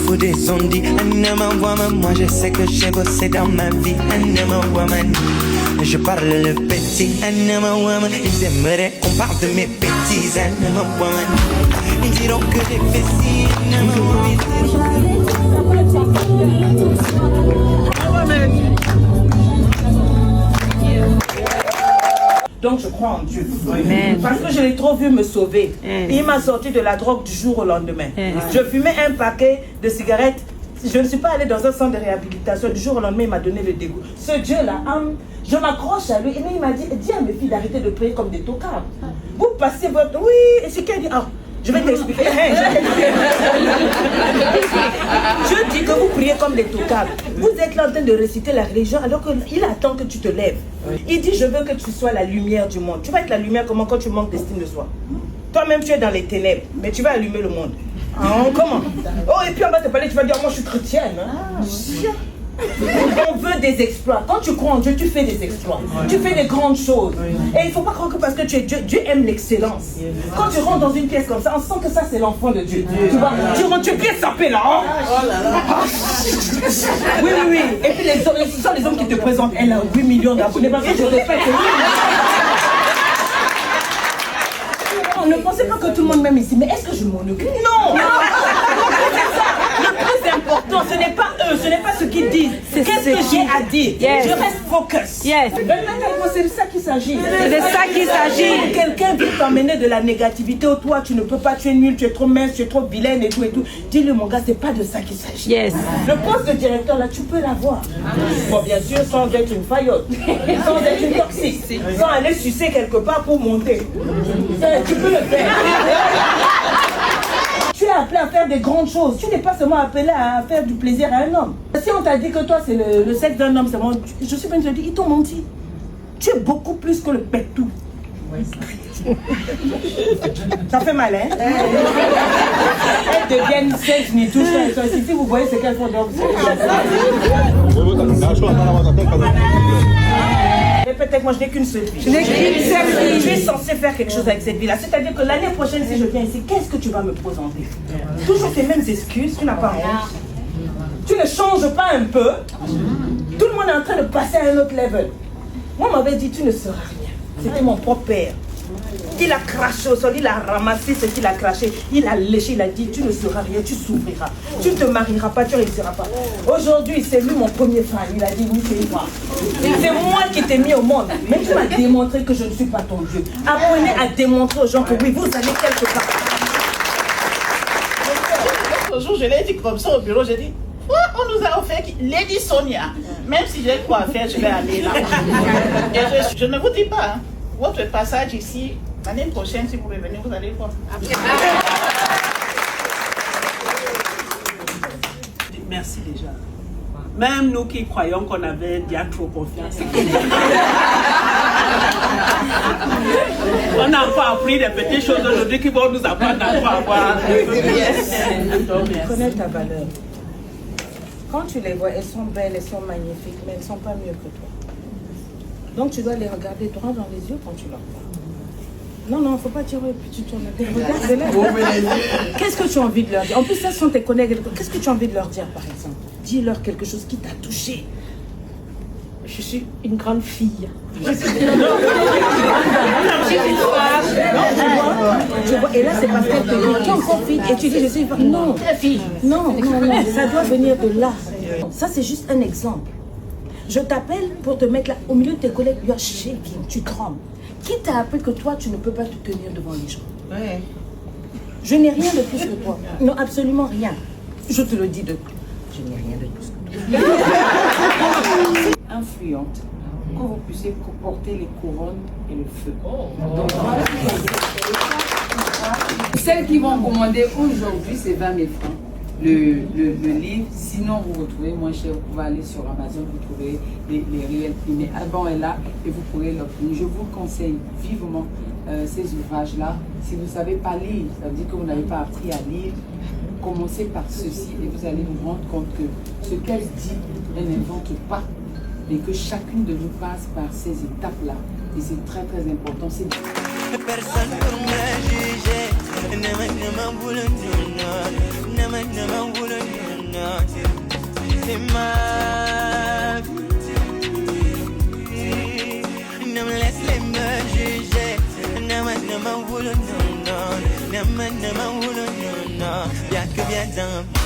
fous des ondits. Un homme woman, moi je sais que j'ai bossé dans ma vie. Un homme woman, je parle le petit. Un homme woman, ils aimeraient qu'on parle de mes bêtises. Un homme woman, ils diront que j'ai fait ci. Un homme woman. Donc je crois en Dieu. Amen. Parce que je l'ai trop vu me sauver. Il m'a sorti de la drogue du jour au lendemain. Je fumais un paquet de cigarettes. Je ne suis pas allée dans un centre de réhabilitation. Du jour au lendemain, il m'a donné le dégoût. Ce Dieu-là, je m'accroche à lui. Et il m'a dit, dis à mes filles d'arrêter de prier comme des tocards. Vous passez votre... Oui, et c'est qu'elle dit, je vais t'expliquer. Je dis que vous priez comme des tocards. Vous êtes là en train de réciter la religion alors qu'il attend que tu te lèves. Il dit, je veux que tu sois la lumière du monde. Tu vas être la lumière comment quand tu manques d'estime de soi. Toi-même, tu es dans les ténèbres, mais tu vas allumer le monde. Comment? Oh, et puis on va te parler, tu vas dire, moi je suis chrétienne. On veut des exploits. Quand tu crois en Dieu, tu fais des exploits. Tu fais des grandes choses. Et il ne faut pas croire que parce que tu es Dieu, Dieu aime l'excellence. Quand tu rentres dans une pièce comme ça, on sent que ça c'est l'enfant de Dieu. Tu vois, tu rentres, tu es bien sapé là. Oui, oui, oui. Et puis les hommes, ce sont les hommes qui te présentent. Elle a 8 millions d'abonnés. Parce que je répète. Ne pensez pas que tout le monde m'aime ici, mais est-ce que je m'en occupe? Non. Le plus important, ce n'est pas eux, ce n'est pas ce qu'ils disent. Qu'est-ce que j'ai à dire? Je reste focus. C'est de ça qu'il s'agit. C'est de ça qu'il s'agit. Quelqu'un veut t'emmener de la négativité au toi, tu ne peux pas, tu es nul, tu es trop mince, tu es trop vilaine et tout et tout. Dis-le mon gars, c'est pas de ça qu'il s'agit. Le poste de directeur là, tu peux l'avoir. Bon, bien sûr, sans être une faillotte, sans être une toxique, sans aller sucer quelque part pour monter. Tu peux le faire. Tu es appelé à faire des grandes choses. Tu n'es pas seulement appelé à faire du plaisir à un homme. Si on t'a dit que toi c'est le sexe d'un homme, c'est bon, je suis venu te dire, ils t'ont menti. Tu es beaucoup plus que le pétou. Ça fait mal, hein? Elles deviennent sèches, ni touches. Si vous voyez ce qu'elles font, donc peut-être moi je n'ai qu'une seule vie. Tu es censé faire quelque chose avec cette vie-là. C'est-à-dire que l'année prochaine, si je viens ici, qu'est-ce que tu vas me présenter? Toujours tes mêmes excuses, tu n'as pas honte. Tu ne changes pas un peu. Tout le monde est en train de passer à un autre level. Moi, on m'avait dit, tu ne seras rien. C'était mon propre père. Il a craché au sol, il a ramassé ce qu'il a craché, il a léché, il a dit, tu ne seras rien, tu souffriras. Tu ne te marieras pas, tu ne réussiras pas. Aujourd'hui, c'est lui mon premier fan, il a dit, oui, c'est moi. C'est moi qui t'ai mis au monde. Mais tu m'as démontré que je ne suis pas ton Dieu. Apprenez à démontrer aux gens que oui, vous allez quelque part. L'autre jour, je l'ai dit comme ça au bureau, j'ai dit, on nous a offert Lady Sonia. Même si j'ai quoi faire, je vais aller là. Et je ne vous dis pas, hein, votre passage ici, l'année prochaine, si vous revenez, vous allez voir. Merci déjà. Même nous qui croyons qu'on avait déjà trop confiance. On a encore appris des petites choses aujourd'hui qui vont nous apprendre à avoir. Connais ta valeur. Quand tu les vois, elles sont belles, elles sont magnifiques, mais elles ne sont pas mieux que toi. Donc tu dois les regarder droit dans les yeux quand tu leur parles. Non, non, il ne faut pas dire oui, puis tu tournes la tête. Regarde-les. Qu'est-ce que tu as envie de leur dire? En plus, ça sont tes collègues. Qu'est-ce que tu as envie de leur dire, par exemple? Dis-leur quelque chose qui t'a touché. Je suis une grande fille. Tu vois, et là, c'est parce qu'elle te dit, tu es encore fille. Et tu dis, je suis une femme. Non, fille. Non, non, non, ça doit venir de là. Ça, c'est juste un exemple. Je t'appelle pour te mettre là, au milieu de tes collègues, you are shaking, tu trembles. Qui t'a appris que toi, tu ne peux pas te tenir devant les gens? Ouais. Je n'ai rien de plus que toi. Non, absolument rien. Je te le dis de... Je n'ai rien de plus que toi. Influente, que vous puissiez porter les couronnes et le feu. Donc, voilà. Celles qui vont commander aujourd'hui, c'est 20 000 francs. Le livre, sinon vous retrouvez moins cher, vous pouvez aller sur Amazon, vous trouvez les réels prix, mais Alban est là et vous pourrez l'obtenir. Je vous conseille vivement ces ouvrages-là. Si vous ne savez pas lire, ça veut dire que vous n'avez pas appris à lire, commencez par ceci et vous allez vous rendre compte que ce qu'elle dit, elle n'invente pas, mais que chacune de nous passe par ces étapes-là. Et c'est très très important. Personne pour me juger. c'est ma vie. Ne me laisse les me juger. Ne me voulons non, non. Ne me voulons non, non. Y'a que bien dans